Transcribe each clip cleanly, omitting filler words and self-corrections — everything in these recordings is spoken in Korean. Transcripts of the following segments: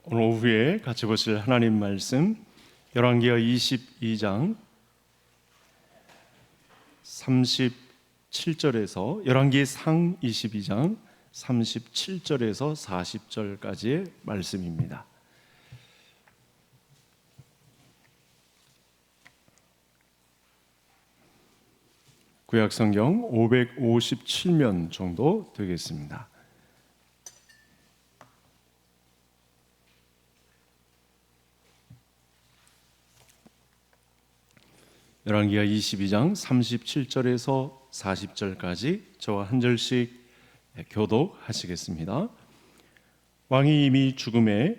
오늘 오후에 같이 보실 하나님 말씀 열왕기하 22장 37절에서 열왕기상 22장 37절에서 40절까지의 말씀입니다. 구약성경 557면 정도 되겠습니다. 열왕기하 22장 37절에서 40절까지 저와 한 절씩 교독하시겠습니다. 왕이 이미 죽음에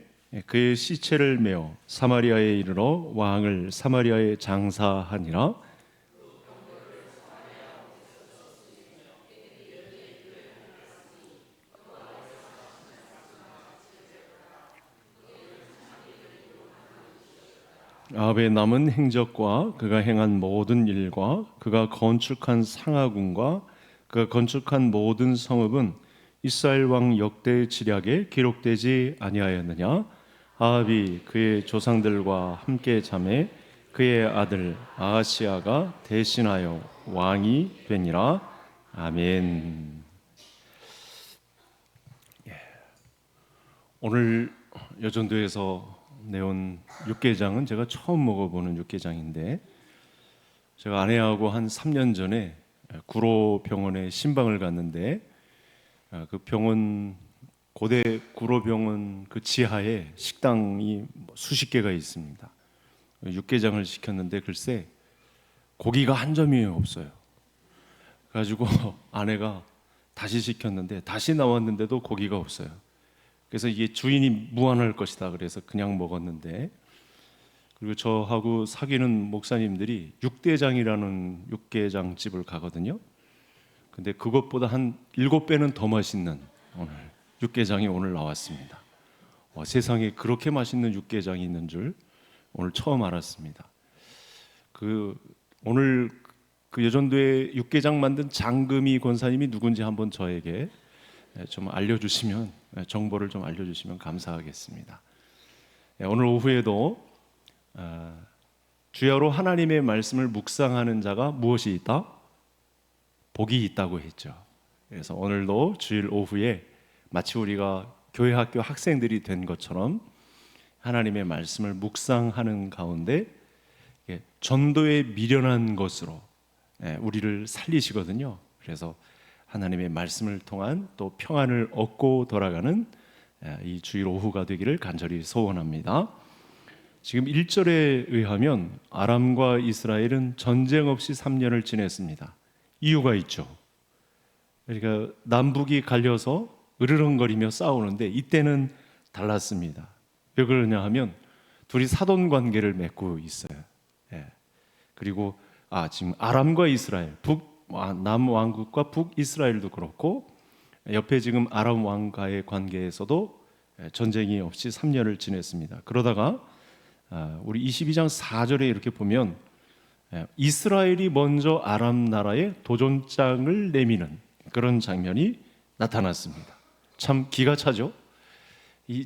그의 시체를 메어 사마리아에 이르러 왕을 사마리아에 장사하니라. 아합의 남은 행적과 그가 행한 모든 일과 그가 건축한 상하궁과 그가 건축한 모든 성읍은 이스라엘 왕 역대 지략에 기록되지 아니하였느냐? 아합이 그의 조상들과 함께 잠에 그의 아들 아하시아가 대신하여 왕이 되니라. 아멘. 오늘 여전도에서 내온 육개장은 제가 처음 먹어보는 육개장인데, 제가 아내하고 한 3년 전에 구로병원에 신방을 갔는데, 그 병원, 고대 구로병원 그 지하에 식당이 수십 개가 있습니다. 육개장을 시켰는데 글쎄 고기가 한 점이 없어요. 그래가지고 아내가 다시 시켰는데 다시 나왔는데도 고기가 없어요. 그래서 이게 주인이 무안할 것이다 그래서 그냥 먹었는데, 그리고 저하고 사귀는 목사님들이 육대장이라는 육개장 집을 가거든요. 근데 그것보다 한 7배는 더 맛있는 오늘 육개장이 오늘 나왔습니다. 세상에 그렇게 맛있는 육개장이 있는 줄 오늘 처음 알았습니다. 오늘 그 여전도에 육개장 만든 장금희 권사님이 누군지 한번 저에게 좀 알려주시면, 정보를 좀 알려주시면 감사하겠습니다. 오늘 오후에도 주야로 하나님의 말씀을 묵상하는 자가 무엇이 있다? 복이 있다고 했죠. 그래서 오늘도 주일 오후에 마치 우리가 교회 학교 학생들이 된 것처럼 하나님의 말씀을 묵상하는 가운데 전도에 미련한 것으로 우리를 살리시거든요. 그래서 하나님의 말씀을 통한 또 평안을 얻고 돌아가는 이 주일 오후가 되기를 간절히 소원합니다. 지금 1절에 의하면 아람과 이스라엘은 전쟁 없이 3년을 지냈습니다. 이유가 있죠. 그러니까 남북이 갈려서 으르렁거리며 싸우는데 이때는 달랐습니다. 왜 그러냐 하면 둘이 사돈 관계를 맺고 있어요. 그리고 지금 아람과 이스라엘, 남왕국과 북이스라엘도 그렇고 옆에 지금 아람 왕과의 관계에서도 전쟁이 없이 3년을 지냈습니다. 그러다가 우리 22장 4절에 이렇게 보면 이스라엘이 먼저 아람 나라에 도전장을 내미는 그런 장면이 나타났습니다. 참 기가 차죠.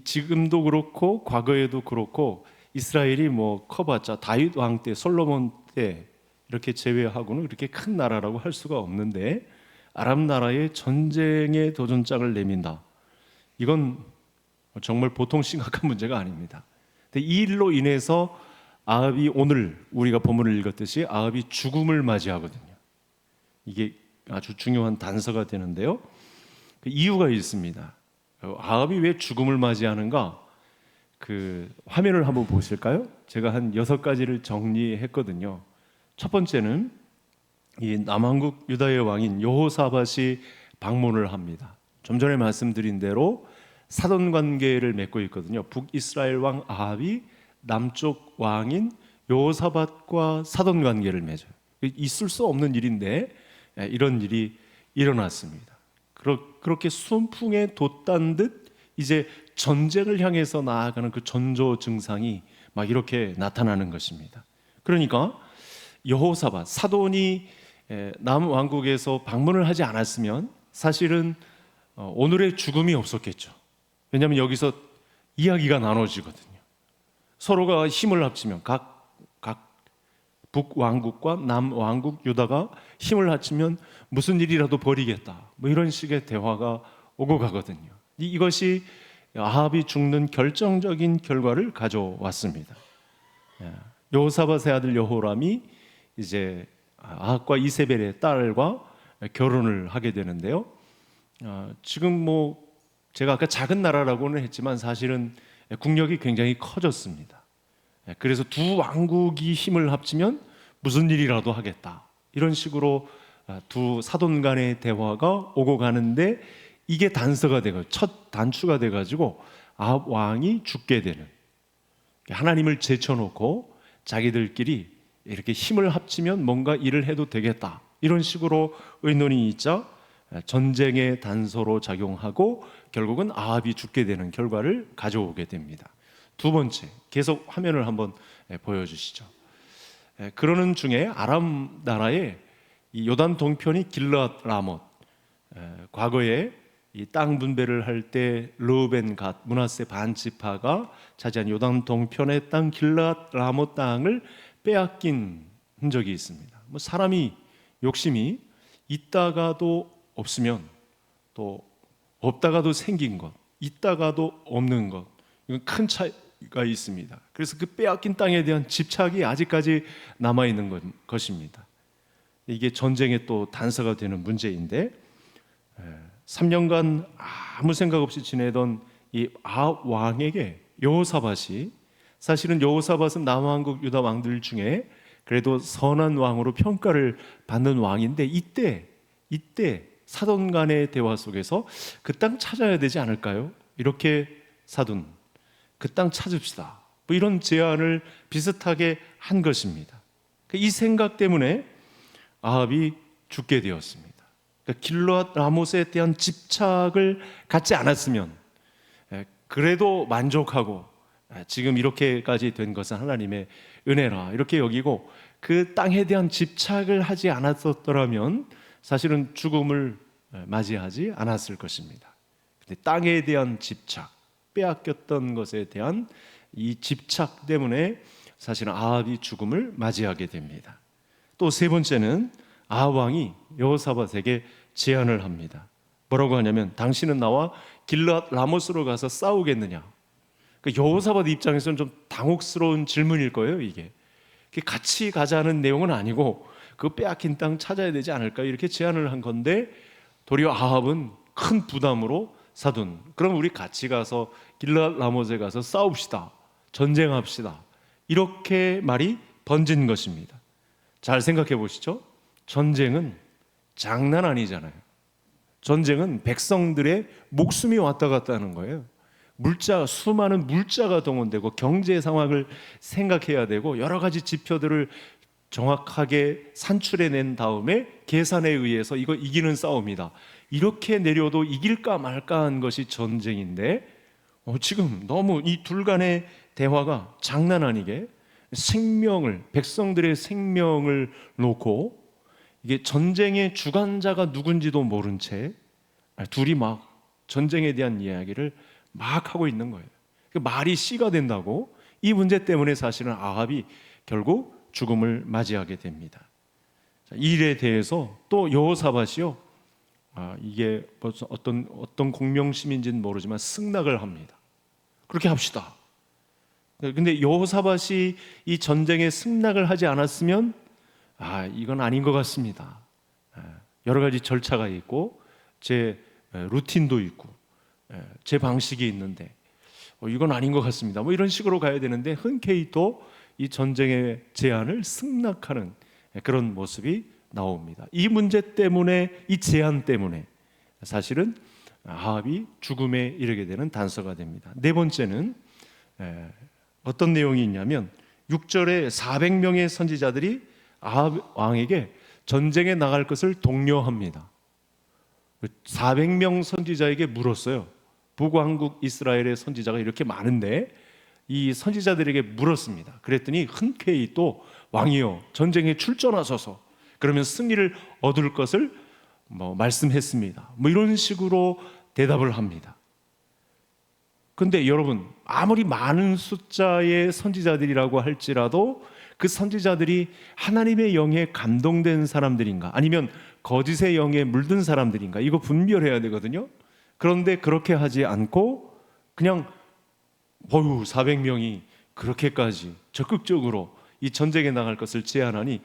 지금도 그렇고 과거에도 그렇고 이스라엘이 커봤자 다윗 왕 때, 솔로몬 때 이렇게 제외하고는 그렇게 큰 나라라고 할 수가 없는데 아람 나라에 전쟁의 도전장을 내민다. 이건 정말 보통 심각한 문제가 아닙니다. 근데 이 일로 인해서 아합이, 오늘 우리가 본문을 읽었듯이 아합이 죽음을 맞이하거든요. 이게 아주 중요한 단서가 되는데요. 그 이유가 있습니다. 아합이 왜 죽음을 맞이하는가? 그 화면을 한번 보실까요? 제가 한 6가지를 정리했거든요. 첫 번째는 이 남왕국 유다의 왕인 여호사밧이 방문을 합니다. 좀 전에 말씀드린 대로 사돈 관계를 맺고 있거든요. 북이스라엘 왕 아합이 남쪽 왕인 여호사밧과 사돈 관계를 맺어요. 있을 수 없는 일인데 이런 일이 일어났습니다. 그렇게 순풍에 돛단 듯 이제 전쟁을 향해서 나아가는 그 전조 증상이 막 이렇게 나타나는 것입니다. 그러니까 여호사밧, 사돈이 남왕국에서 방문을 하지 않았으면 사실은 오늘의 죽음이 없었겠죠. 왜냐하면 여기서 이야기가 나눠지거든요. 서로가 힘을 합치면 각 북왕국과 남왕국 유다가 힘을 합치면 무슨 일이라도 벌이겠다, 뭐 이런 식의 대화가 오고 가거든요. 이것이 아합이 죽는 결정적인 결과를 가져왔습니다. 여호사밧의 아들 여호람이 이제 아합과 이세벨의 딸과 결혼을 하게 되는데요. 지금 뭐 제가 아까 작은 나라라고는 했지만 사실은 국력이 굉장히 커졌습니다. 그래서 두 왕국이 힘을 합치면 무슨 일이라도 하겠다, 이런 식으로 두 사돈 간의 대화가 오고 가는데, 이게 단서가 되고 첫 단추가 돼가지고 아합 왕이 죽게 되는, 하나님을 제쳐놓고 자기들끼리 이렇게 힘을 합치면 뭔가 일을 해도 되겠다, 이런 식으로 의논이 있자 전쟁의 단서로 작용하고 결국은 아합이 죽게 되는 결과를 가져오게 됩니다. 두 번째, 계속 화면을 한번 보여주시죠. 그러는 중에 아람 나라의 이 요단 동편이 길르앗 라못, 과거에 이 땅 분배를 할 때 르우벤 갓 므낫세 반 지파가 차지한 요단 동편의 땅 길르앗 라못 땅을 빼앗긴 흔적이 있습니다. 뭐 사람이 욕심이 있다가도 없으면, 또 없다가도 생긴 것, 있다가도 없는 것, 이건 큰 차이가 있습니다. 그래서 그 빼앗긴 땅에 대한 집착이 아직까지 남아 있는 것입니다. 이게 전쟁의 또 단서가 되는 문제인데, 3년간 아무 생각 없이 지내던 이 아합 왕에게 여호사밧이, 사실은 여호사밧은 남왕국 유다 왕들 중에 그래도 선한 왕으로 평가를 받는 왕인데, 이때 사돈 간의 대화 속에서 그 땅 찾아야 되지 않을까요? 이렇게 사돈, 그 땅 찾읍시다, 뭐 이런 제안을 비슷하게 한 것입니다. 이 생각 때문에 아합이 죽게 되었습니다. 그러니까 길르앗 라못에 대한 집착을 갖지 않았으면, 그래도 만족하고 지금 이렇게까지 된 것은 하나님의 은혜라 이렇게 여기고, 그 땅에 대한 집착을 하지 않았더라면 사실은 죽음을 맞이하지 않았을 것입니다. 근데 땅에 대한 집착, 빼앗겼던 것에 대한 이 집착 때문에 사실은 아합이 죽음을 맞이하게 됩니다. 또 세 번째는 아합 왕이 여호사밧에게 제안을 합니다. 뭐라고 하냐면, 당신은 나와 길르앗 라못으로 가서 싸우겠느냐. 여호사밧 입장에서는 좀 당혹스러운 질문일 거예요. 이게 같이 가자는 내용은 아니고 그 빼앗긴 땅 찾아야 되지 않을까, 이렇게 제안을 한 건데, 도리어 아합은 큰 부담으로 사돈, 그럼 우리 같이 가서 길르앗 라못에 가서 싸웁시다, 전쟁합시다, 이렇게 말이 번진 것입니다. 잘 생각해 보시죠. 전쟁은 장난 아니잖아요. 전쟁은 백성들의 목숨이 왔다 갔다 하는 거예요. 수많은 물자가 동원되고 경제 상황을 생각해야 되고 여러 가지 지표들을 정확하게 산출해낸 다음에 계산에 의해서 이거 이기는 싸움이다, 이렇게 내려도 이길까 말까 한 것이 전쟁인데, 지금 너무 이 둘 간의 대화가 장난 아니게 백성들의 생명을 놓고, 이게 전쟁의 주관자가 누군지도 모른 채 둘이 막 전쟁에 대한 이야기를 막 하고 있는 거예요. 말이 씨가 된다고, 이 문제 때문에 사실은 아합이 결국 죽음을 맞이하게 됩니다. 이 일에 대해서 또 여호사밧이요, 이게 어떤 공명심인지는 모르지만 승낙을 합니다. 그렇게 합시다. 근데 여호사밧이 이 전쟁에 승낙을 하지 않았으면 이건 아닌 것 같습니다. 여러 가지 절차가 있고 제 루틴도 있고 제 방식이 있는데 이건 아닌 것 같습니다, 뭐 이런 식으로 가야 되는데, 흔쾌히 또 이 전쟁의 제안을 승낙하는 그런 모습이 나옵니다. 이 문제 때문에, 이 제안 때문에 사실은 아합이 죽음에 이르게 되는 단서가 됩니다. 네 번째는 어떤 내용이 있냐면, 6절에 400명의 선지자들이 아합 왕에게 전쟁에 나갈 것을 독려합니다. 400명 선지자에게 물었어요. 북왕국 이스라엘의 선지자가 이렇게 많은데 이 선지자들에게 물었습니다. 그랬더니 흔쾌히 또 왕이여 전쟁에 출전하소서, 그러면 승리를 얻을 것을 말씀했습니다, 뭐 이런 식으로 대답을 합니다. 근데 여러분, 아무리 많은 숫자의 선지자들이라고 할지라도 그 선지자들이 하나님의 영에 감동된 사람들인가, 아니면 거짓의 영에 물든 사람들인가, 이거 분별해야 되거든요. 그런데 그렇게 하지 않고 그냥 400명이 그렇게까지 적극적으로 이 전쟁에 나갈 것을 제안하니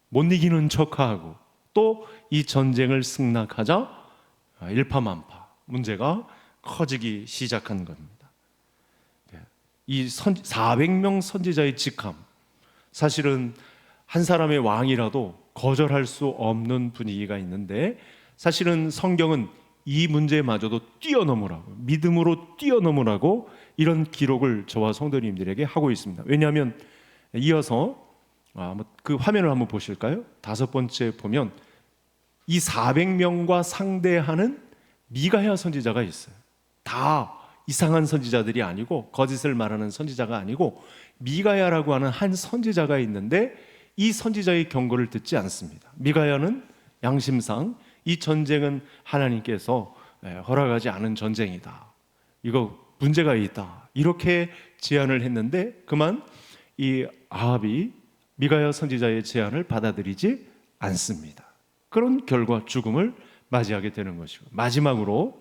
못 이기는 척하고 또 이 전쟁을 승낙하자 일파만파 문제가 커지기 시작한 겁니다. 이 400명 선지자의 직함, 사실은 한 사람의 왕이라도 거절할 수 없는 분위기가 있는데, 사실은 성경은 이 문제마저도 뛰어넘으라고, 믿음으로 뛰어넘으라고 이런 기록을 저와 성도님들에게 하고 있습니다. 왜냐하면 이어서 그 화면을 한번 보실까요? 5번째 보면 이 400명과 상대하는 미가야 선지자가 있어요. 다 이상한 선지자들이 아니고, 거짓을 말하는 선지자가 아니고, 미가야라고 하는 한 선지자가 있는데 이 선지자의 경고를 듣지 않습니다. 미가야는 양심상 이 전쟁은 하나님께서 허락하지 않은 전쟁이다, 이거 문제가 있다, 이렇게 제안을 했는데 그만 이 아합이 미가야 선지자의 제안을 받아들이지 않습니다. 그런 결과 죽음을 맞이하게 되는 것이고, 마지막으로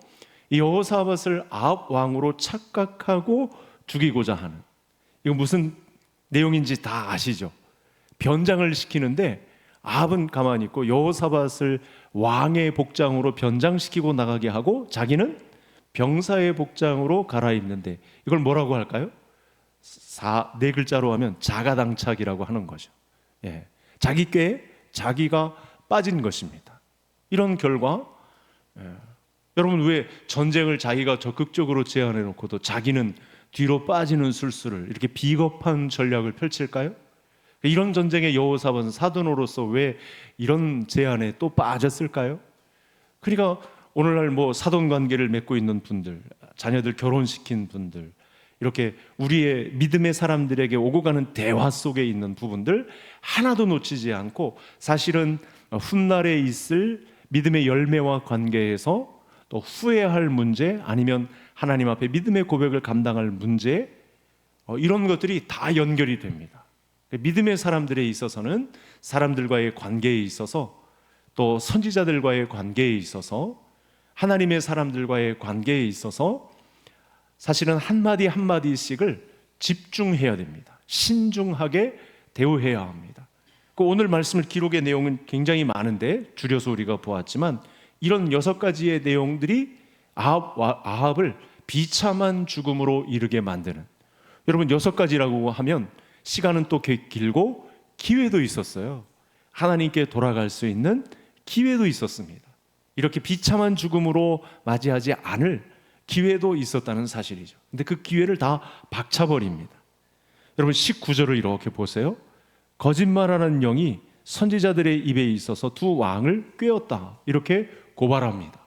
이 여호사밧을 아합 왕으로 착각하고 죽이고자 하는, 이거 무슨 내용인지 다 아시죠? 변장을 시키는데 아합은 가만히 있고 여호사밧을 왕의 복장으로 변장시키고 나가게 하고 자기는 병사의 복장으로 갈아입는데, 이걸 뭐라고 할까요? 네 글자로 하면 자가당착이라고 하는 거죠. 자기 꾀에 자기가 빠진 것입니다. 이런 결과, 여러분, 왜 전쟁을 자기가 적극적으로 제안해 놓고도 자기는 뒤로 빠지는 술수를, 이렇게 비겁한 전략을 펼칠까요? 이런 전쟁에 여호사밧은 사도로서 왜 이런 제안에 또 빠졌을까요? 그러니까 오늘날 사돈 관계를 맺고 있는 분들, 자녀들 결혼시킨 분들, 이렇게 우리의 믿음의 사람들에게 오고 가는 대화 속에 있는 부분들 하나도 놓치지 않고, 사실은 훗날에 있을 믿음의 열매와 관계에서 또 후회할 문제, 아니면 하나님 앞에 믿음의 고백을 감당할 문제, 이런 것들이 다 연결이 됩니다. 믿음의 사람들에 있어서는 사람들과의 관계에 있어서, 또 선지자들과의 관계에 있어서, 하나님의 사람들과의 관계에 있어서 사실은 한마디 한마디씩을 집중해야 됩니다. 신중하게 대우해야 합니다. 오늘 말씀을 기록의 내용은 굉장히 많은데 줄여서 우리가 보았지만, 이런 6가지의 내용들이 아합을 비참한 죽음으로 이르게 만드는, 여러분 6가지라고 하면 시간은 또 길고 기회도 있었어요. 하나님께 돌아갈 수 있는 기회도 있었습니다. 이렇게 비참한 죽음으로 맞이하지 않을 기회도 있었다는 사실이죠. 근데 그 기회를 다 박차버립니다. 여러분 19절을 이렇게 보세요. 거짓말하는 영이 선지자들의 입에 있어서 두 왕을 꾀었다, 이렇게 고발합니다.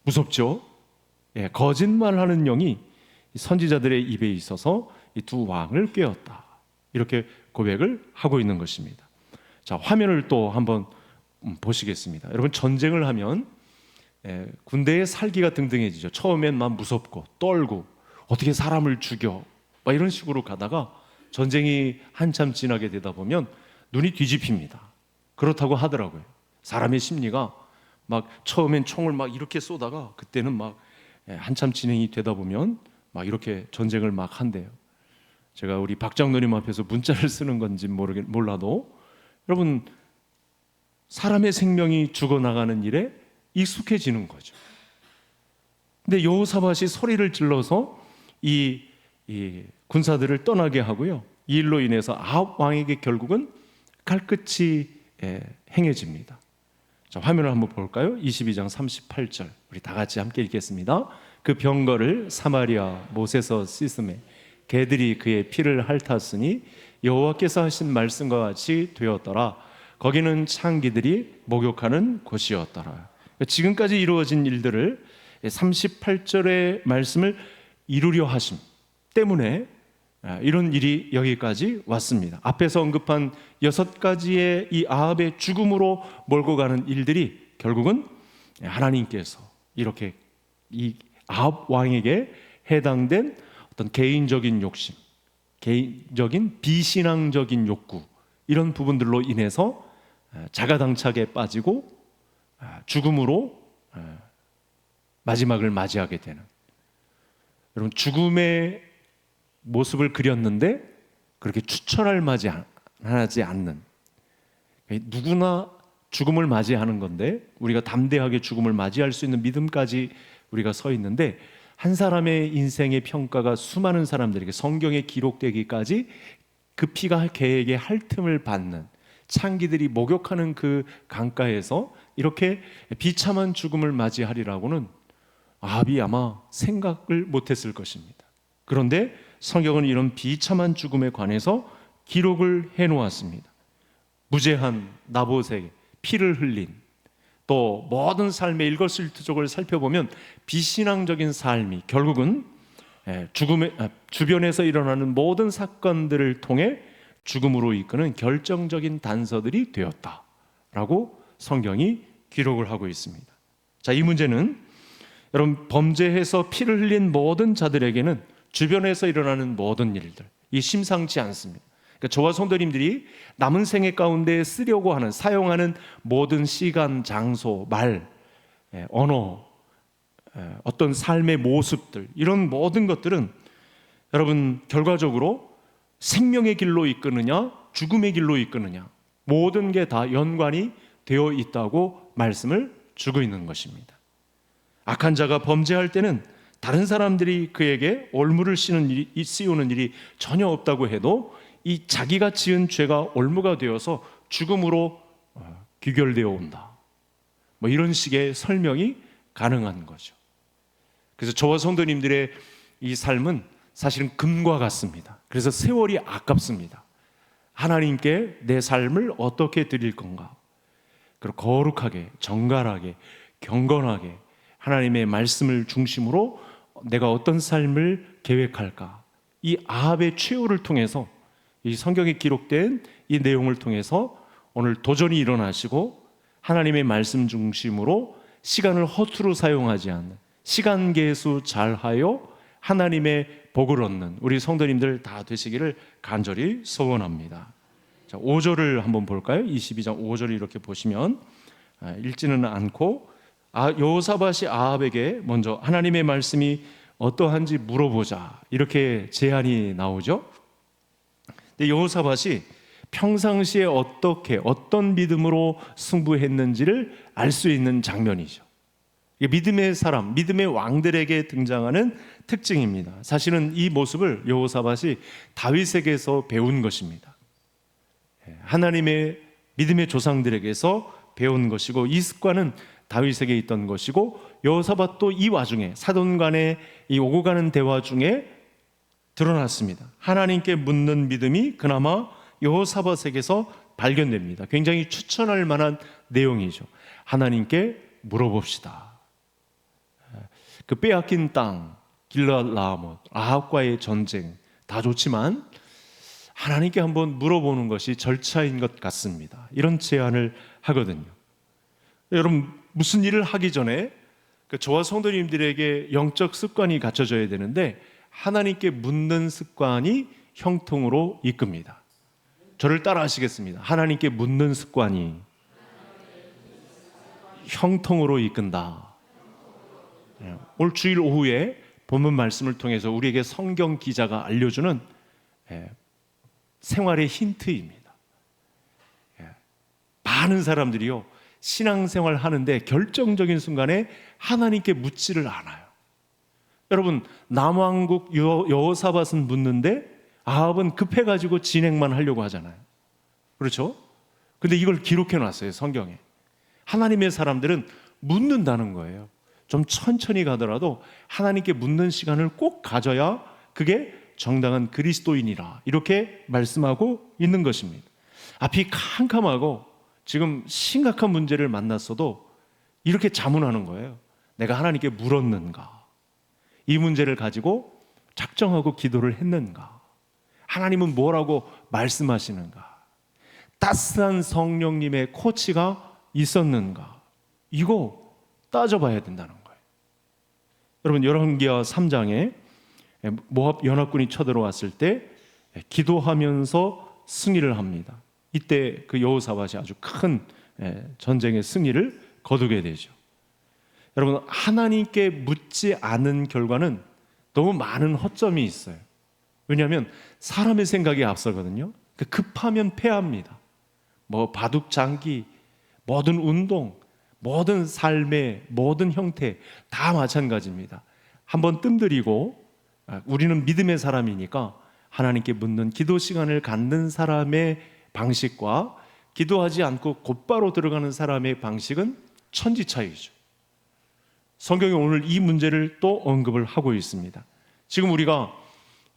무섭죠? 거짓말하는 영이 선지자들의 입에 있어서 이 두 왕을 꾀었다, 이렇게 고백을 하고 있는 것입니다. 자, 화면을 또 한번 보시겠습니다. 여러분, 전쟁을 하면 군대의 살기가 등등해지죠. 처음엔 막 무섭고 떨고 어떻게 사람을 죽여, 막 이런 식으로 가다가 전쟁이 한참 지나게 되다 보면 눈이 뒤집힙니다. 그렇다고 하더라고요. 사람의 심리가 막 처음엔 총을 막 이렇게 쏘다가 그때는 막 한참 진행이 되다 보면 막 이렇게 전쟁을 막 한대요. 제가 우리 박 장로님 앞에서 문자를 쓰는 건지 몰라도, 여러분, 사람의 생명이 죽어나가는 일에 익숙해지는 거죠. 근데 여호사밧이 소리를 질러서 이 군사들을 떠나게 하고요, 이 일로 인해서 아합 왕에게 결국은 칼끝이 행해집니다. 자, 화면을 한번 볼까요? 22장 38절 우리 다 같이 함께 읽겠습니다. 그 병거를 사마리아 못에서 씻음에 개들이 그의 피를 핥았으니 여호와께서 하신 말씀과 같이 되었더라. 거기는 창기들이 목욕하는 곳이었더라. 지금까지 이루어진 일들을 38절의 말씀을 이루려 하심 때문에 이런 일이 여기까지 왔습니다. 앞에서 언급한 6가지의 이 아합의 죽음으로 몰고 가는 일들이 결국은 하나님께서 이렇게 이 아합 왕에게 해당된 어떤 개인적인 욕심, 개인적인 비신앙적인 욕구, 이런 부분들로 인해서 자가당착에 빠지고 죽음으로 마지막을 맞이하게 되는, 여러분, 죽음의 모습을 그렸는데 그렇게 추천할 만하지 않는, 누구나 죽음을 맞이하는 건데 우리가 담대하게 죽음을 맞이할 수 있는 믿음까지 우리가 서 있는데, 한 사람의 인생의 평가가 수많은 사람들에게 성경에 기록되기까지 그 피가 개에게 핥음을 받는, 창기들이 목욕하는 그 강가에서 이렇게 비참한 죽음을 맞이하리라고는 아합이 아마 생각을 못했을 것입니다. 그런데 성경은 이런 비참한 죽음에 관해서 기록을 해놓았습니다. 무죄한 나봇에게 피를 흘린, 또 모든 삶의 일거수일투족을 살펴보면 비신앙적인 삶이 결국은 죽음의 주변에서 일어나는 모든 사건들을 통해 죽음으로 이끄는 결정적인 단서들이 되었다라고 성경이 기록을 하고 있습니다. 자, 이 문제는 여러분, 범죄해서 피를 흘린 모든 자들에게는 주변에서 일어나는 모든 일들, 이 심상치 않습니다. 그러니까 저와 성도님들이 남은 생애 가운데 쓰려고 하는, 사용하는 모든 시간, 장소, 말, 언어, 어떤 삶의 모습들, 이런 모든 것들은 여러분 결과적으로 생명의 길로 이끄느냐 죽음의 길로 이끄느냐, 모든 게 다 연관이 되어 있다고 말씀을 주고 있는 것입니다. 악한 자가 범죄할 때는 다른 사람들이 그에게 올무를 씌우는 일이 전혀 없다고 해도 이 자기가 지은 죄가 올무가 되어서 죽음으로 귀결되어 온다, 뭐 이런 식의 설명이 가능한 거죠. 그래서 저와 성도님들의 이 삶은 사실은 금과 같습니다. 그래서 세월이 아깝습니다. 하나님께 내 삶을 어떻게 드릴 건가, 그리고 거룩하게, 정갈하게, 경건하게 하나님의 말씀을 중심으로 내가 어떤 삶을 계획할까, 이 아합의 최후를 통해서, 이 성경에 기록된 이 내용을 통해서 오늘 도전이 일어나시고 하나님의 말씀 중심으로 시간을 허투루 사용하지 않는, 시간 계수 잘하여 하나님의 복을 얻는 우리 성도님들 다 되시기를 간절히 소원합니다. 자, 5절을 한번 볼까요? 22장 5절을 이렇게 보시면, 읽지는 않고 여호사밧이 아합에게 먼저 하나님의 말씀이 어떠한지 물어보자, 이렇게 제안이 나오죠. 근데 여호사밧이 평상시에 어떤 믿음으로 승부했는지를 알 수 있는 장면이죠. 믿음의 사람, 믿음의 왕들에게 등장하는 특징입니다. 사실은 이 모습을 여호사밧이 다윗에게서 배운 것입니다. 하나님의 믿음의 조상들에게서 배운 것이고, 이 습관은 다윗에게 있던 것이고, 여호사밧도 이 와중에 사돈 간의 이 오고 가는 대화 중에 드러났습니다. 하나님께 묻는 믿음이 그나마 여호사밧에게서 발견됩니다. 굉장히 추천할 만한 내용이죠. 하나님께 물어봅시다. 그 빼앗긴 땅, 길르앗 라모ት, 아합과의 전쟁 다 좋지만 하나님께 한번 물어보는 것이 절차인 것 같습니다. 이런 제안을 하거든요. 여러분, 무슨 일을 하기 전에 저와 성도님들에게 영적 습관이 갖춰져야 되는데, 하나님께 묻는 습관이 형통으로 이끕니다. 저를 따라 하시겠습니다. 하나님께 묻는 습관이 형통으로 이끈다. 올 주일 오후에 본문 말씀을 통해서 우리에게 성경 기자가 알려주는 생활의 힌트입니다. 많은 사람들이요, 신앙생활 하는데 결정적인 순간에 하나님께 묻지를 않아요. 여러분, 남왕국 여호사밧은 묻는데 아합은 급해가지고 진행만 하려고 하잖아요. 그렇죠? 근데 이걸 기록해 놨어요, 성경에. 하나님의 사람들은 묻는다는 거예요. 좀 천천히 가더라도 하나님께 묻는 시간을 꼭 가져야 그게 정당한 그리스도인이라, 이렇게 말씀하고 있는 것입니다. 앞이 캄캄하고 지금 심각한 문제를 만났어도 이렇게 자문하는 거예요. 내가 하나님께 물었는가? 이 문제를 가지고 작정하고 기도를 했는가? 하나님은 뭐라고 말씀하시는가? 따스한 성령님의 코치가 있었는가? 이거 따져봐야 된다는 거예요. 여러분, 열왕기하 3장에 모압 연합군이 쳐들어왔을 때 기도하면서 승리를 합니다. 이때 그 여호사밧이 아주 큰 전쟁의 승리를 거두게 되죠. 여러분, 하나님께 묻지 않은 결과는 너무 많은 허점이 있어요. 왜냐하면 사람의 생각이 앞서거든요. 급하면 패합니다. 뭐 바둑 장기, 모든 운동, 모든 삶의 모든 형태 다 마찬가지입니다. 한번 뜸들이고 우리는 믿음의 사람이니까 하나님께 묻는 기도 시간을 갖는 사람의 방식과 기도하지 않고 곧바로 들어가는 사람의 방식은 천지 차이죠. 성경이 오늘 이 문제를 또 언급을 하고 있습니다. 지금 우리가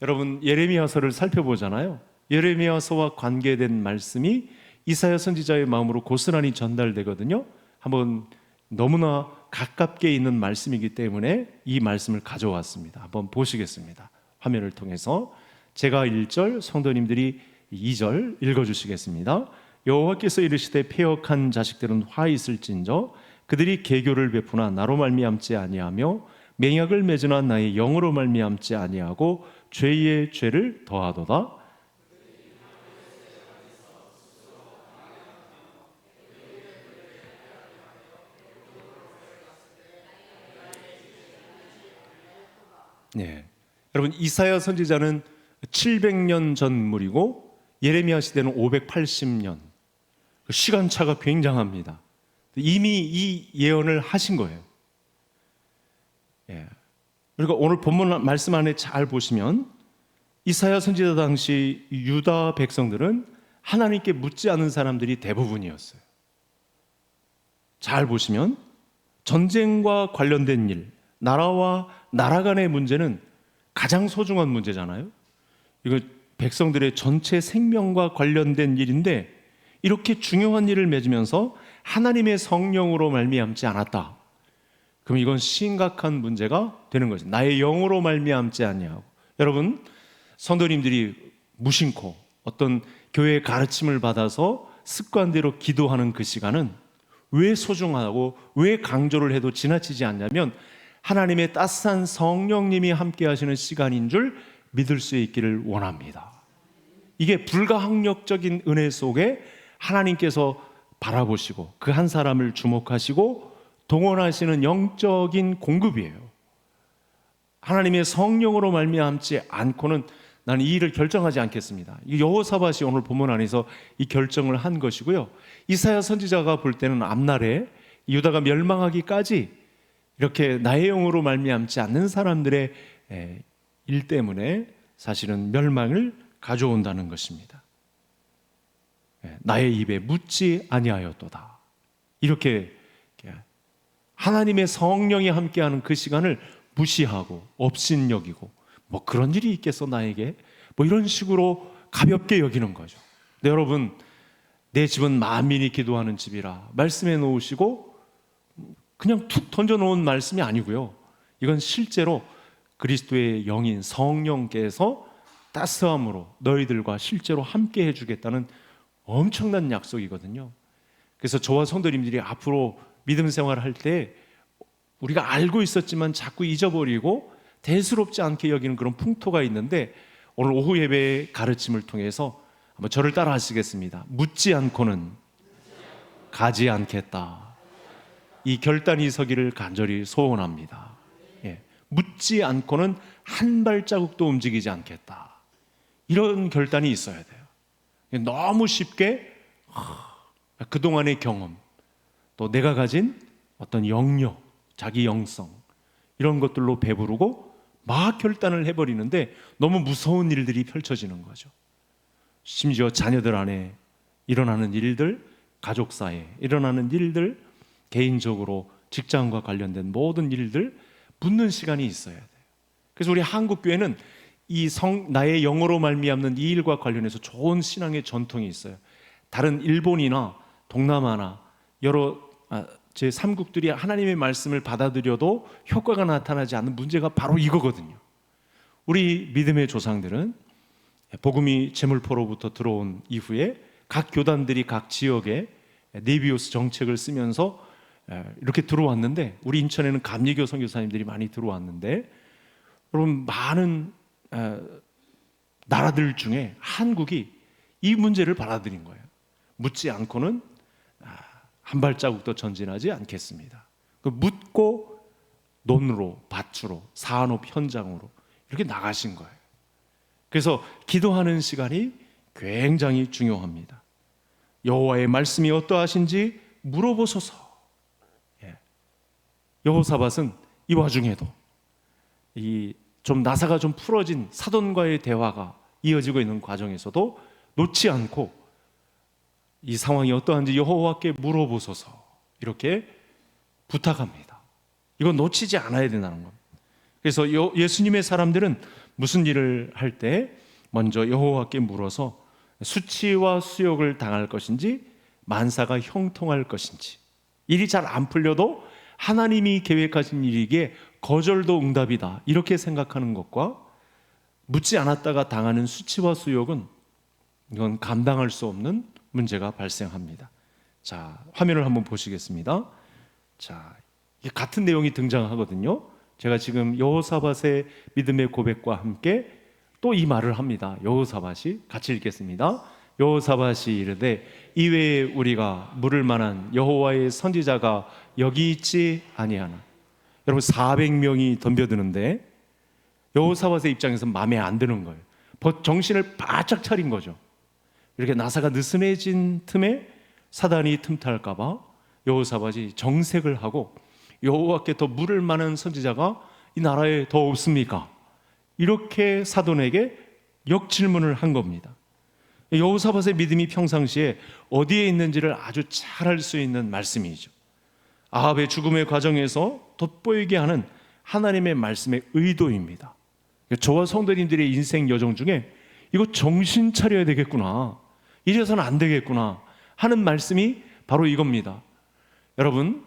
여러분 예레미야서를 살펴보잖아요. 예레미야서와 관계된 말씀이 이사야 선지자의 마음으로 고스란히 전달되거든요. 한번 너무나 가깝게 있는 말씀이기 때문에 이 말씀을 가져왔습니다. 한번 보시겠습니다. 화면을 통해서 제가 1절, 성도님들이 2절 읽어주시겠습니다. 여호와께서 이르시되 패역한 자식들은 화 있을진저 그들이 계교를 베푸나 나로 말미암지 아니하며 맹약을 맺으나 나의 영으로 말미암지 아니하고 죄의 죄를 더하도다. 네. 여러분, 이사야 선지자는 700년 전물이고 예레미야 시대는 580년. 시간차가 굉장합니다. 이미 이 예언을 하신 거예요. 그러니까 오늘 본문 말씀 안에 잘 보시면 이사야 선지자 당시 유다 백성들은 하나님께 묻지 않은 사람들이 대부분이었어요. 잘 보시면 전쟁과 관련된 일, 나라와 나라 간의 문제는 가장 소중한 문제잖아요. 이거 백성들의 전체 생명과 관련된 일인데 이렇게 중요한 일을 맺으면서 하나님의 성령으로 말미암지 않았다. 그럼 이건 심각한 문제가 되는 거죠. 나의 영으로 말미암지 아니하고. 여러분, 성도님들이 무심코 어떤 교회의 가르침을 받아서 습관대로 기도하는 그 시간은 왜 소중하고 왜 강조를 해도 지나치지 않냐면 하나님의 따스한 성령님이 함께 하시는 시간인 줄 믿을 수 있기를 원합니다. 이게 불가항력적인 은혜 속에 하나님께서 바라보시고 그 한 사람을 주목하시고 동원하시는 영적인 공급이에요. 하나님의 성령으로 말미암지 않고는 나는 이 일을 결정하지 않겠습니다. 여호사밧이 오늘 본문 안에서 이 결정을 한 것이고요. 이사야 선지자가 볼 때는 앞날에 유다가 멸망하기까지 이렇게 나의 영으로 말미암지 않는 사람들의 일 때문에 사실은 멸망을 가져온다는 것입니다. 나의 입에 묻지 아니하였도다. 이렇게 하나님의 성령이 함께하는 그 시간을 무시하고 업신여기고 뭐 그런 일이 있겠어 나에게 뭐 이런 식으로 가볍게 여기는 거죠. 근데 여러분, 내 집은 만민이 기도하는 집이라 말씀해 놓으시고 그냥 툭 던져놓은 말씀이 아니고요. 이건 실제로 그리스도의 영인 성령께서 따스함으로 너희들과 실제로 함께 해주겠다는 엄청난 약속이거든요. 그래서 저와 성도님들이 앞으로 믿음 생활할 때 우리가 알고 있었지만 자꾸 잊어버리고 대수롭지 않게 여기는 그런 풍토가 있는데 오늘 오후 예배의 가르침을 통해서 한번 저를 따라 하시겠습니다. 묻지 않고는 가지 않겠다. 이 결단이 서기를 간절히 소원합니다. 묻지 않고는 한 발자국도 움직이지 않겠다. 이런 결단이 있어야 돼요. 너무 쉽게 그동안의 경험 또 내가 가진 어떤 영역, 자기 영성 이런 것들로 배부르고 막 결단을 해버리는데 너무 무서운 일들이 펼쳐지는 거죠. 심지어 자녀들 안에 일어나는 일들, 가족 사이에 일어나는 일들, 개인적으로 직장과 관련된 모든 일들 묻는 시간이 있어야 돼요. 그래서 우리 한국교회는 나의 영어로 말미암는 이 일과 관련해서 좋은 신앙의 전통이 있어요. 다른 일본이나 동남아나 여러 제3국들이 하나님의 말씀을 받아들여도 효과가 나타나지 않는 문제가 바로 이거거든요. 우리 믿음의 조상들은 복음이 제물포로부터 들어온 이후에 각 교단들이 각 지역에 네비오스 정책을 쓰면서 이렇게 들어왔는데 우리 인천에는 감리교 선교사님들이 많이 들어왔는데 여러분, 많은 나라들 중에 한국이 이 문제를 받아들인 거예요. 묻지 않고는 한 발자국도 전진하지 않겠습니다. 묻고 논으로, 밭으로, 산업 현장으로 이렇게 나가신 거예요. 그래서 기도하는 시간이 굉장히 중요합니다. 여호와의 말씀이 어떠하신지 물어보소서. 여호사밧은 이 와중에도 이 좀 나사가 좀 풀어진 사돈과의 대화가 이어지고 있는 과정에서도 놓지 않고 이 상황이 어떠한지 여호와께 물어보소서 이렇게 부탁합니다. 이건 놓치지 않아야 된다는 겁니다. 그래서 예수님의 사람들은 무슨 일을 할 때 먼저 여호와께 물어서 수치와 수욕을 당할 것인지 만사가 형통할 것인지, 일이 잘 안 풀려도 하나님이 계획하신 일이기에 거절도 응답이다 이렇게 생각하는 것과 묻지 않았다가 당하는 수치와 수욕은 이건 감당할 수 없는 문제가 발생합니다. 자, 화면을 한번 보시겠습니다. 자, 같은 내용이 등장하거든요. 제가 지금 여호사밧의 믿음의 고백과 함께 또 이 말을 합니다. 여호사밧이 같이 읽겠습니다. 여호사밧이 이르되 이외에 우리가 물을 만한 여호와의 선지자가 여기 있지 아니하나. 여러분, 400명이 덤벼드는데 여호사밧의 입장에서 마음에 안 드는 거예요. 정신을 바짝 차린 거죠. 이렇게 나사가 느슨해진 틈에 사단이 틈탈까 봐 여호사밧이 정색을 하고 여호와께 더 물을 만한 선지자가 이 나라에 더 없습니까? 이렇게 사돈에게 역질문을 한 겁니다. 여호사밧의 믿음이 평상시에 어디에 있는지를 아주 잘 알 수 있는 말씀이죠. 아합의 죽음의 과정에서 돋보이게 하는 하나님의 말씀의 의도입니다. 저와 성도님들의 인생 여정 중에 이거 정신 차려야 되겠구나, 이래서는 안 되겠구나 하는 말씀이 바로 이겁니다. 여러분,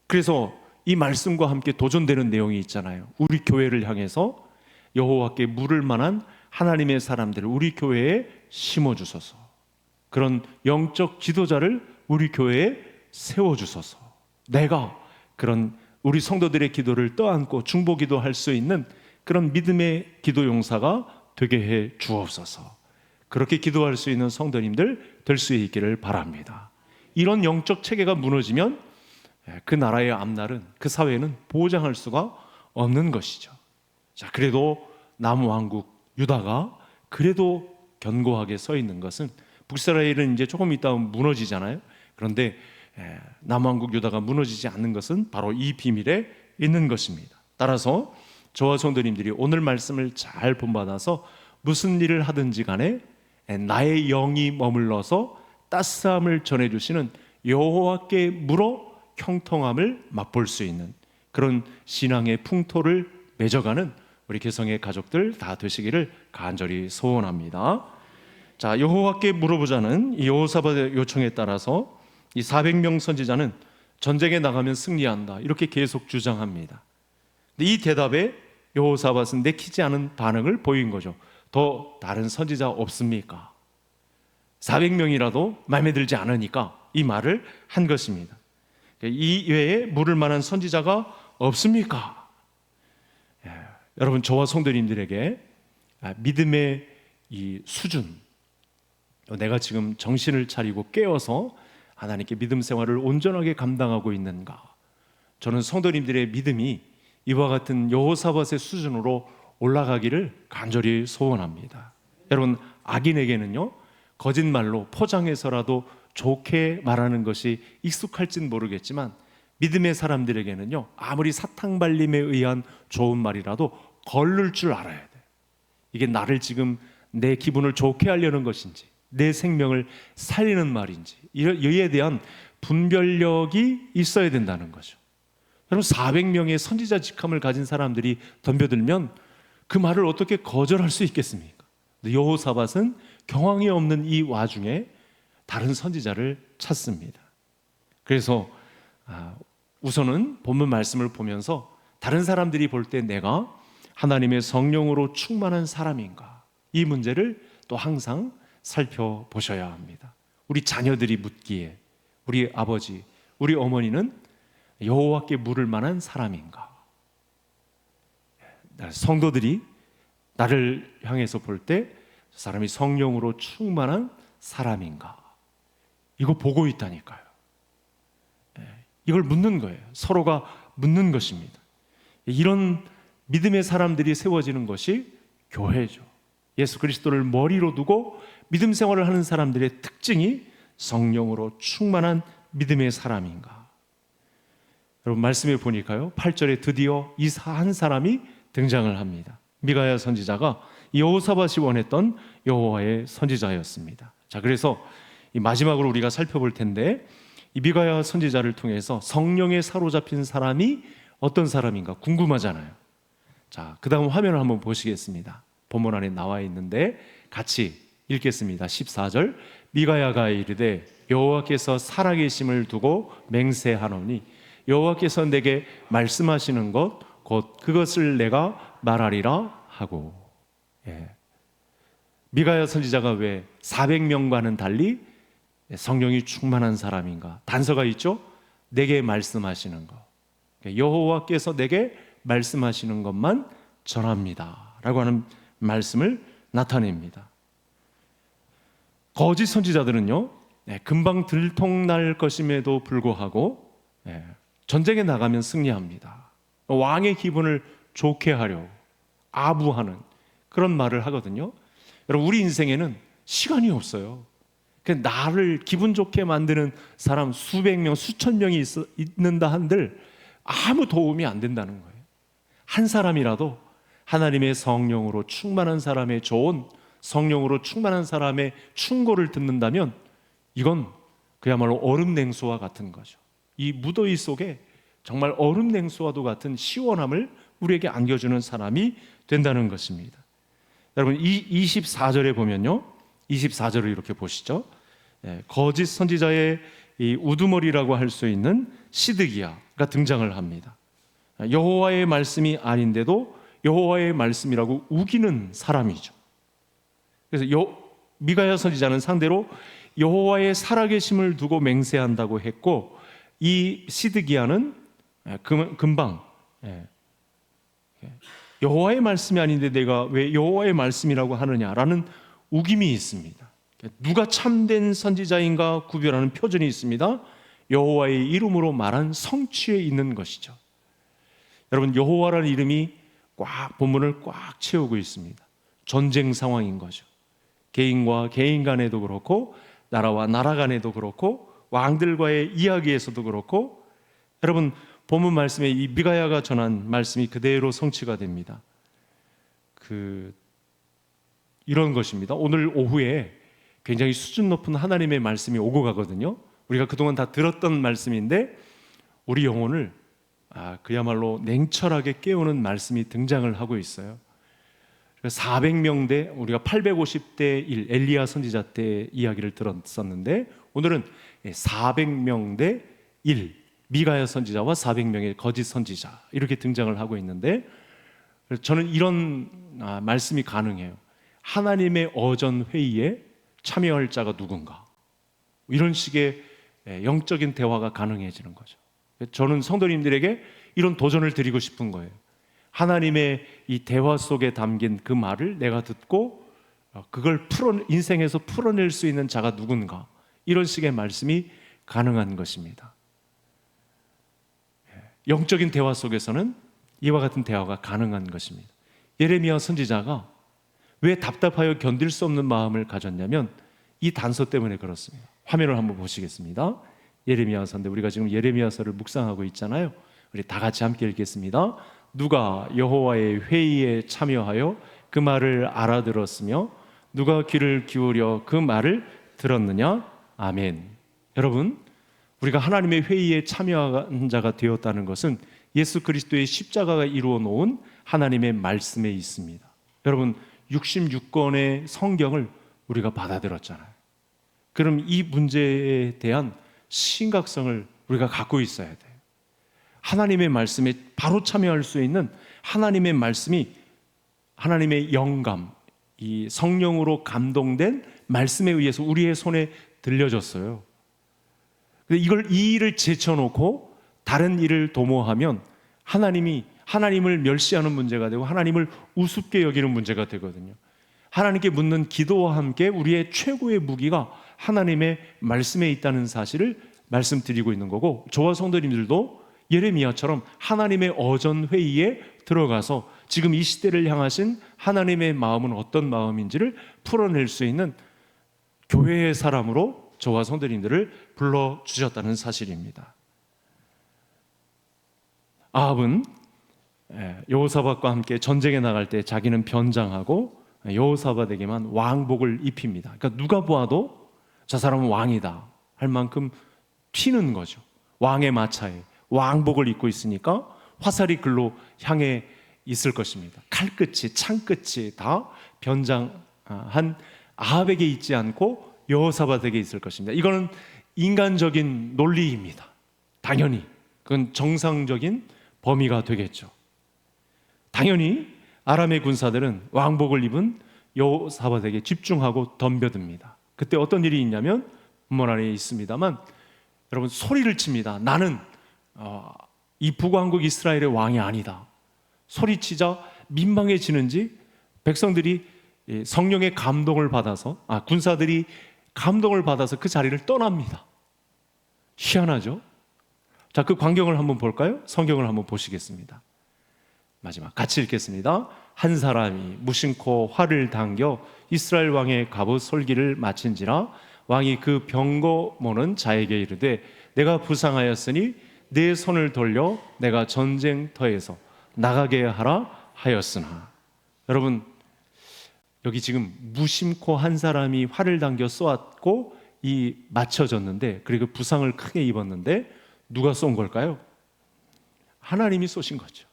그래서 이 말씀과 함께 도전되는 내용이 있잖아요. 우리 교회를 향해서 여호와께 물을 만한 하나님의 사람들을 우리 교회에 심어주소서. 그런 영적 지도자를 우리 교회에 세워주소서. 내가 그런 우리 성도들의 기도를 떠안고 중보기도할 수 있는 그런 믿음의 기도 용사가 되게 해 주옵소서. 그렇게 기도할 수 있는 성도님들 될 수 있기를 바랍니다. 이런 영적 체계가 무너지면 그 나라의 앞날은, 그 사회는 보장할 수가 없는 것이죠. 자, 그래도 남왕국 유다가 그래도 견고하게 서 있는 것은, 북이스라엘은 이제 조금 있다면 무너지잖아요. 그런데 남왕국 유다가 무너지지 않는 것은 바로 이 비밀에 있는 것입니다. 따라서 저와 성도님들이 오늘 말씀을 잘 본받아서 무슨 일을 하든지 간에 나의 영이 머물러서 따스함을 전해주시는 여호와께 물어 형통함을 맛볼 수 있는 그런 신앙의 풍토를 맺어가는 우리 개성의 가족들 다 되시기를 간절히 소원합니다. 자, 여호와께 물어보자는 이 여호사밧의 요청에 따라서 이 400명 선지자는 전쟁에 나가면 승리한다 이렇게 계속 주장합니다. 근데 이 대답에 여호사밧은 내키지 않은 반응을 보인 거죠. 더 다른 선지자 없습니까? 400명이라도 마음에 들지 않으니까 이 말을 한 것입니다. 이 외에 물을 만한 선지자가 없습니까? 여러분, 저와 성도님들에게 믿음의 이 수준, 내가 지금 정신을 차리고 깨어서 하나님께 믿음 생활을 온전하게 감당하고 있는가? 저는 성도님들의 믿음이 이와 같은 여호사밧의 수준으로 올라가기를 간절히 소원합니다. 여러분, 악인에게는요, 거짓말로 포장해서라도 좋게 말하는 것이 익숙할진 모르겠지만 믿음의 사람들에게는요, 아무리 사탕발림에 의한 좋은 말이라도 걸를 줄 알아야 돼. 이게 나를 지금 내 기분을 좋게 하려는 것인지 내 생명을 살리는 말인지 이에 대한 분별력이 있어야 된다는 거죠. 여러분, 400명의 선지자 직함을 가진 사람들이 덤벼들면 그 말을 어떻게 거절할 수 있겠습니까? 여호사밧은 경황이 없는 이 와중에 다른 선지자를 찾습니다. 그래서 우선은 본문 말씀을 보면서 다른 사람들이 볼 때 내가 하나님의 성령으로 충만한 사람인가, 이 문제를 또 항상 살펴보셔야 합니다. 우리 자녀들이 묻기에 우리 아버지, 우리 어머니는 여호와께 물을 만한 사람인가? 성도들이 나를 향해서 볼 때 저 사람이 성령으로 충만한 사람인가, 이거 보고 있다니까요. 이걸 묻는 거예요. 서로가 묻는 것입니다. 이런 믿음의 사람들이 세워지는 것이 교회죠. 예수 그리스도를 머리로 두고 믿음 생활을 하는 사람들의 특징이 성령으로 충만한 믿음의 사람인가. 여러분, 말씀에 보니까요, 8절에 드디어 이 한 사람이 등장을 합니다. 미가야 선지자가 여호사밧이 원했던 여호와의 선지자였습니다. 자, 그래서 이 마지막으로 우리가 살펴볼 텐데, 이 미가야 선지자를 통해서 성령에 사로잡힌 사람이 어떤 사람인가 궁금하잖아요. 자, 그 다음 화면을 한번 보시겠습니다. 본문 안에 나와 있는데 같이 읽겠습니다. 14절, 미가야가 이르되 여호와께서 살아계심을 두고 맹세하노니 여호와께서 내게 말씀하시는 것 곧 그것을 내가 말하리라 하고. 미가야 선지자가 왜 400명과는 달리 성령이 충만한 사람인가? 단서가 있죠? 내게 말씀하시는 것, 여호와께서 내게 말씀하시는 것만 전합니다 라고 하는 말씀을 나타냅니다. 거짓 선지자들은요, 금방 들통날 것임에도 불구하고 전쟁에 나가면 승리합니다. 왕의 기분을 좋게 하려 아부하는 그런 말을 하거든요. 여러분, 우리 인생에는 시간이 없어요. 나를 기분 좋게 만드는 사람 수백 명, 수천 명이 있는다 한들 아무 도움이 안 된다는 거예요. 한 사람이라도 하나님의 성령으로 충만한 사람의 조언, 성령으로 충만한 사람의 충고를 듣는다면 이건 그야말로 얼음 냉수와 같은 거죠. 이 무더위 속에 정말 얼음 냉수와도 같은 시원함을 우리에게 안겨주는 사람이 된다는 것입니다. 여러분, 이 24절에 보면요, 24절을 이렇게 보시죠. 거짓 선지자의 이 우두머리라고 할 수 있는 시드기야가 등장을 합니다. 여호와의 말씀이 아닌데도 여호와의 말씀이라고 우기는 사람이죠. 그래서 미가야 선지자는 상대로 여호와의 살아계심을 두고 맹세한다고 했고, 이 시드기야는 금방 여호와의 말씀이 아닌데 내가 왜 여호와의 말씀이라고 하느냐라는 우김이 있습니다. 누가 참된 선지자인가 구별하는 표준이 있습니다. 여호와의 이름으로 말한 성취에 있는 것이죠. 여러분, 여호와라는 이름이 본문을 꽉 채우고 있습니다. 전쟁 상황인 거죠. 개인과 개인 간에도 그렇고, 나라와 나라 간에도 그렇고, 왕들과의 이야기에서도 그렇고, 여러분, 본문 말씀에 이 미가야가 전한 말씀이 그대로 성취가 됩니다. 이런 것입니다. 오늘 오후에 굉장히 수준 높은 하나님의 말씀이 오고 가거든요. 우리가 그동안 다 들었던 말씀인데 우리 영혼을 그야말로 냉철하게 깨우는 말씀이 등장을 하고 있어요. 400명 대 우리가 850대 1 엘리야 선지자 때 이야기를 들었었는데, 오늘은 400명 대 1 미가야 선지자와 400명의 거짓 선지자, 이렇게 등장을 하고 있는데, 저는 이런 말씀이 가능해요. 하나님의 어전 회의에 참여할 자가 누군가, 이런 식의 영적인 대화가 가능해지는 거죠. 저는 성도님들에게 이런 도전을 드리고 싶은 거예요. 하나님의 이 대화 속에 담긴 그 말을 내가 듣고 그걸 인생에서 풀어낼 수 있는 자가 누군가, 이런 식의 말씀이 가능한 것입니다. 영적인 대화 속에서는 이와 같은 대화가 가능한 것입니다. 예레미야 선지자가 왜 답답하여 견딜 수 없는 마음을 가졌냐면 이 단서 때문에 그렇습니다. 화면을 한번 보시겠습니다. 예레미야서인데 우리가 지금 예레미야서를 묵상하고 있잖아요. 우리 다 같이 함께 읽겠습니다. 누가 여호와의 회의에 참여하여 그 말을 알아들었으며 누가 귀를 기울여 그 말을 들었느냐? 아멘. 여러분, 우리가 하나님의 회의에 참여한 자가 되었다는 것은 예수 그리스도의 십자가가 이루어 놓은 하나님의 말씀에 있습니다. 여러분, 66권의 성경을 우리가 받아들였잖아요. 그럼 이 문제에 대한 심각성을 우리가 갖고 있어야 돼요. 하나님의 말씀에 바로 참여할 수 있는 하나님의 말씀이, 하나님의 영감, 이 성령으로 감동된 말씀에 의해서 우리의 손에 들려졌어요. 이 일을 제쳐놓고 다른 일을 도모하면 하나님이 하나님을 멸시하는 문제가 되고 하나님을 우습게 여기는 문제가 되거든요. 하나님께 묻는 기도와 함께 우리의 최고의 무기가 하나님의 말씀에 있다는 사실을 말씀드리고 있는 거고, 저와 성도님들도 예레미야처럼 하나님의 어전 회의에 들어가서 지금 이 시대를 향하신 하나님의 마음은 어떤 마음인지를 풀어낼 수 있는 교회의 사람으로 저와 성도님들을 불러주셨다는 사실입니다. 아합은 여호사밧과 함께 전쟁에 나갈 때 자기는 변장하고 여호사밧에게만 왕복을 입힙니다. 그러니까 누가 보아도 저 사람은 왕이다 할 만큼 튀는 거죠. 왕의 마차에 왕복을 입고 있으니까 화살이 글로 향해 있을 것입니다. 칼끝이 창끝이 다 변장한 아합에게 있지 않고 여호사밧에게 있을 것입니다. 이거는 인간적인 논리입니다. 당연히 그건 정상적인 범위가 되겠죠. 당연히 아람의 군사들은 왕복을 입은 여호사밧에게 집중하고 덤벼듭니다. 그때 어떤 일이 있냐면 본문 안에 있습니다만 여러분 소리를 칩니다. 나는 이 북왕국 이스라엘의 왕이 아니다. 소리치자 민망해지는지 백성들이 성령의 감동을 받아서 군사들이 감동을 받아서 그 자리를 떠납니다. 희한하죠? 자, 그 광경을 한번 볼까요? 성경을 한번 보시겠습니다. 마지막 같이 읽겠습니다. 한 사람이 무심코 활을 당겨 이스라엘 왕의 갑옷 솔기를 마친지라 왕이 그 병거모는 자에게 이르되 내가 부상하였으니 내 손을 돌려 내가 전쟁터에서 나가게 하라 하였으나. 여러분 여기 지금 무심코 한 사람이 활을 당겨 쏘았고 이 맞춰졌는데, 그리고 부상을 크게 입었는데 누가 쏜 걸까요? 하나님이 쏘신 거죠.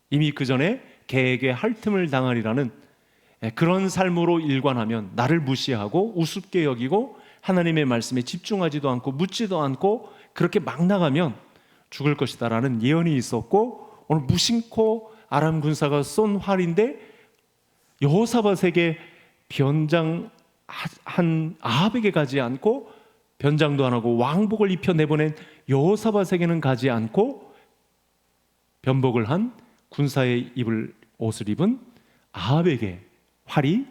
이미 그 전에 개에게 핥음을 당하리라는 그런 삶으로 일관하면 나를 무시하고 우습게 여기고 하나님의 말씀에 집중하지도 않고 묻지도 않고 그렇게 막 나가면 죽을 것이다 라는 예언이 있었고, 오늘 무심코 아람 군사가 쏜 활인데 여호사밧에게 변장한 아합에게 가지 않고 변장도 안 하고 왕복을 입혀 내보낸 여호사밧에게는 가지 않고 변복을 한 군사의 옷을 입은 아합에게 활이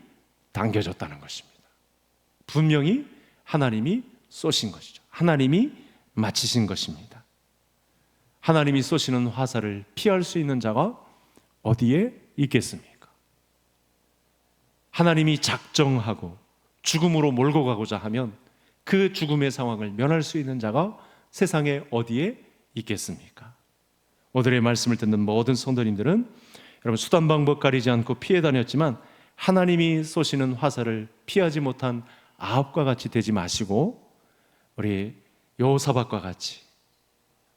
당겨졌다는 것입니다. 분명히 하나님이 쏘신 것이죠. 하나님이 마치신 것입니다. 하나님이 쏘시는 화살을 피할 수 있는 자가 어디에 있겠습니까? 하나님이 작정하고 죽음으로 몰고 가고자 하면 그 죽음의 상황을 면할 수 있는 자가 세상에 어디에 있겠습니까? 오늘의 말씀을 듣는 모든 성도님들은 여러분 수단 방법 가리지 않고 피해 다녔지만 하나님이 쏘시는 화살을 피하지 못한 아합과 같이 되지 마시고 우리 여호사밧과 같이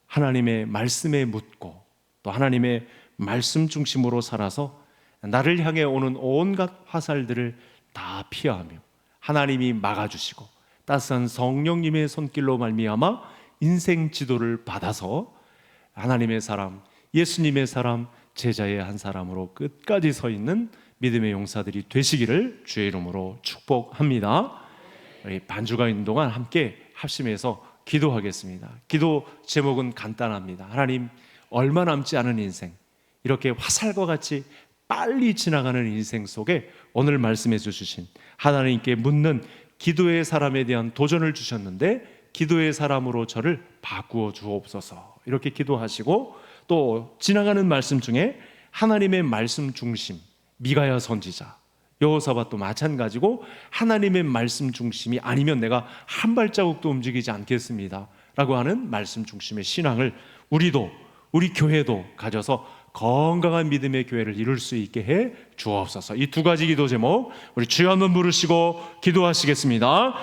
하나님의 말씀에 묻고 또 하나님의 말씀 중심으로 살아서 나를 향해 오는 온갖 화살들을 다 피하며 하나님이 막아주시고 따스한 성령님의 손길로 말미암아 인생 지도를 받아서 하나님의 사람, 예수님의 사람, 제자의 한 사람으로 끝까지 서 있는 믿음의 용사들이 되시기를 주의 이름으로 축복합니다. 우리 반주가 있는 동안 함께 합심해서 기도하겠습니다. 기도 제목은 간단합니다. 하나님, 얼마 남지 않은 인생, 이렇게 화살과 같이 빨리 지나가는 인생 속에 오늘 말씀해 주신 하나님께 묻는 기도의 사람에 대한 도전을 주셨는데 기도의 사람으로 저를 바꾸어 주옵소서, 이렇게 기도하시고 또 지나가는 말씀 중에 하나님의 말씀 중심, 미가야 선지자, 여호사밧도 마찬가지고 하나님의 말씀 중심이 아니면 내가 한 발자국도 움직이지 않겠습니다 라고 하는 말씀 중심의 신앙을 우리도, 우리 교회도 가져서 건강한 믿음의 교회를 이룰 수 있게 해 주옵소서. 이 두 가지 기도 제목 우리 주여 한번 부르시고 기도하시겠습니다.